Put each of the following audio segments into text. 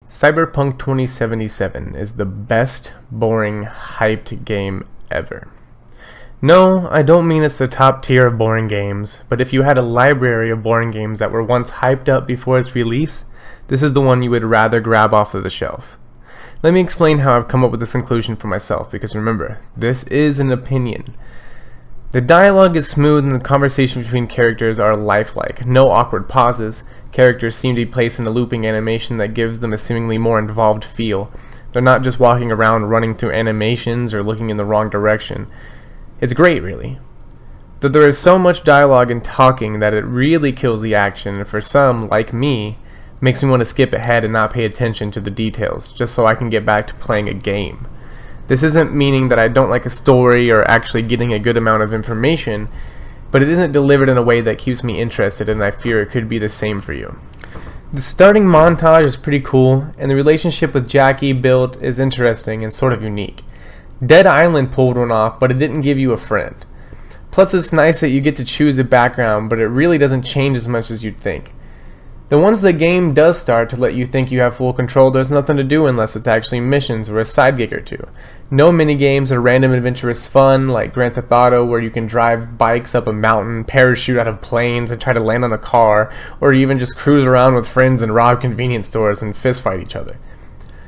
CyberPunk 2077 is the best, boring, hyped game ever. No, I don't mean it's the top tier of boring games, but if you had a library of boring games that were once hyped up before its release, this is the one you would rather grab off of the shelf. Let me explain how I've come up with this conclusion for myself, because remember, this is an opinion. The dialogue is smooth and the conversations between characters are lifelike. No awkward pauses. Characters seem to be placed in a looping animation that gives them a seemingly more involved feel. They're not just walking around running through animations or looking in the wrong direction. It's great, really. Though there is so much dialogue and talking that it really kills the action, and for some, like me, makes me want to skip ahead and not pay attention to the details, just so I can get back to playing a game. This isn't meaning that I don't like a story or actually getting a good amount of information, but it isn't delivered in a way that keeps me interested, and I fear it could be the same for you. The starting montage is pretty cool, and the relationship with Jackie built is interesting and sort of unique. Dead Island pulled one off, but it didn't give you a friend. Plus, it's nice that you get to choose a background, but it really doesn't change as much as you'd think. Then once the game does start to let you think you have full control, there's nothing to do unless it's actually missions or a side gig or two. No minigames or random adventurous fun like Grand Theft Auto, where you can drive bikes up a mountain, parachute out of planes and try to land on a car, or even just cruise around with friends and rob convenience stores and fist fight each other.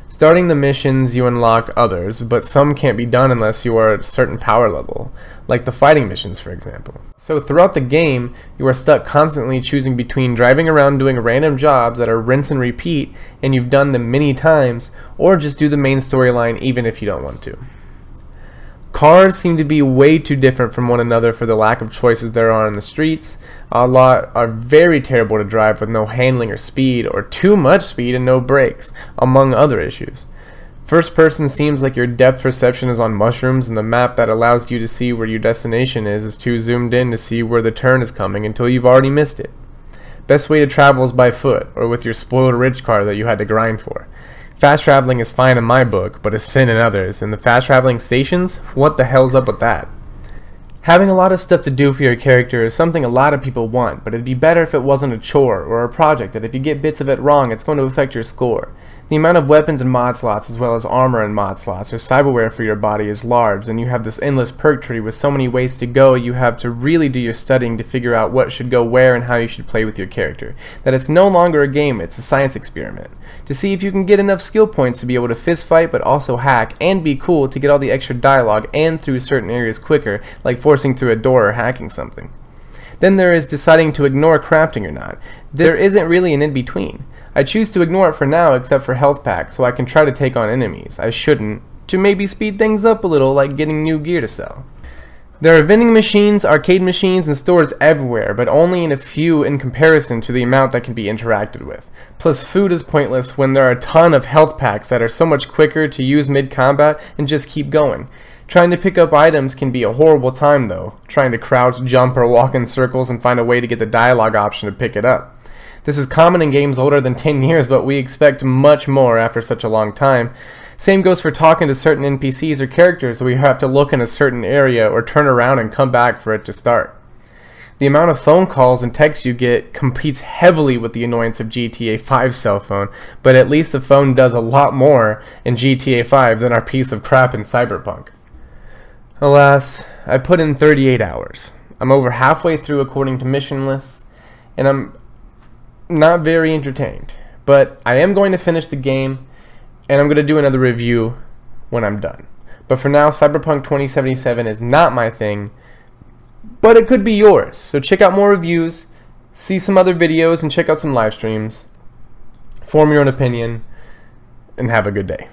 Starting the missions, you unlock others, but some can't be done unless you are at a certain power level, like the fighting missions, for example. So throughout the game, you are stuck constantly choosing between driving around doing random jobs that are rinse and repeat, and you've done them many times, or just do the main storyline even if you don't want to. Cars seem to be way too different from one another for the lack of choices there are in the streets. A lot are very terrible to drive with no handling or speed, or too much speed and no brakes, among other issues. First person seems like your depth perception is on mushrooms, and the map that allows you to see where your destination is too zoomed in to see where the turn is coming until you've already missed it. Best way to travel is by foot, or with your spoiled rich car that you had to grind for. Fast traveling is fine in my book, but a sin in others, and the fast traveling stations? What the hell's up with that? Having a lot of stuff to do for your character is something a lot of people want, but it'd be better if it wasn't a chore or a project that if you get bits of it wrong, it's going to affect your score. The amount of weapons and mod slots, as well as armor and mod slots, or cyberware for your body is large, and you have this endless perk tree with so many ways to go. You have to really do your studying to figure out what should go where and how you should play with your character. That it's no longer a game, it's a science experiment. To see if you can get enough skill points to be able to fist fight but also hack and be cool to get all the extra dialogue and through certain areas quicker, like forcing through a door or hacking something. Then there is deciding to ignore crafting or not. There isn't really an in-between. I choose to ignore it for now except for health packs, so I can try to take on enemies. I shouldn't, to maybe speed things up a little, like getting new gear to sell. There are vending machines, arcade machines, and stores everywhere, but only in a few in comparison to the amount that can be interacted with. Plus, food is pointless when there are a ton of health packs that are so much quicker to use mid-combat and just keep going. Trying to pick up items can be a horrible time though, trying to crouch, jump, or walk in circles and find a way to get the dialogue option to pick it up. This is common in games older than 10 years, but we expect much more after such a long time. Same goes for talking to certain NPCs or characters where you have to look in a certain area or turn around and come back for it to start. The amount of phone calls and texts you get competes heavily with the annoyance of GTA 5's cell phone, but at least the phone does a lot more in GTA 5 than our piece of crap in CyberPunk. Alas, I put in 38 hours. I'm over halfway through according to mission lists, and I'm not very entertained. But I am going to finish the game, and I'm going to do another review when I'm done. But for now, CyberPunk 2077 is not my thing, but it could be yours. So check out more reviews, see some other videos, and check out some live streams. Form your own opinion, and have a good day.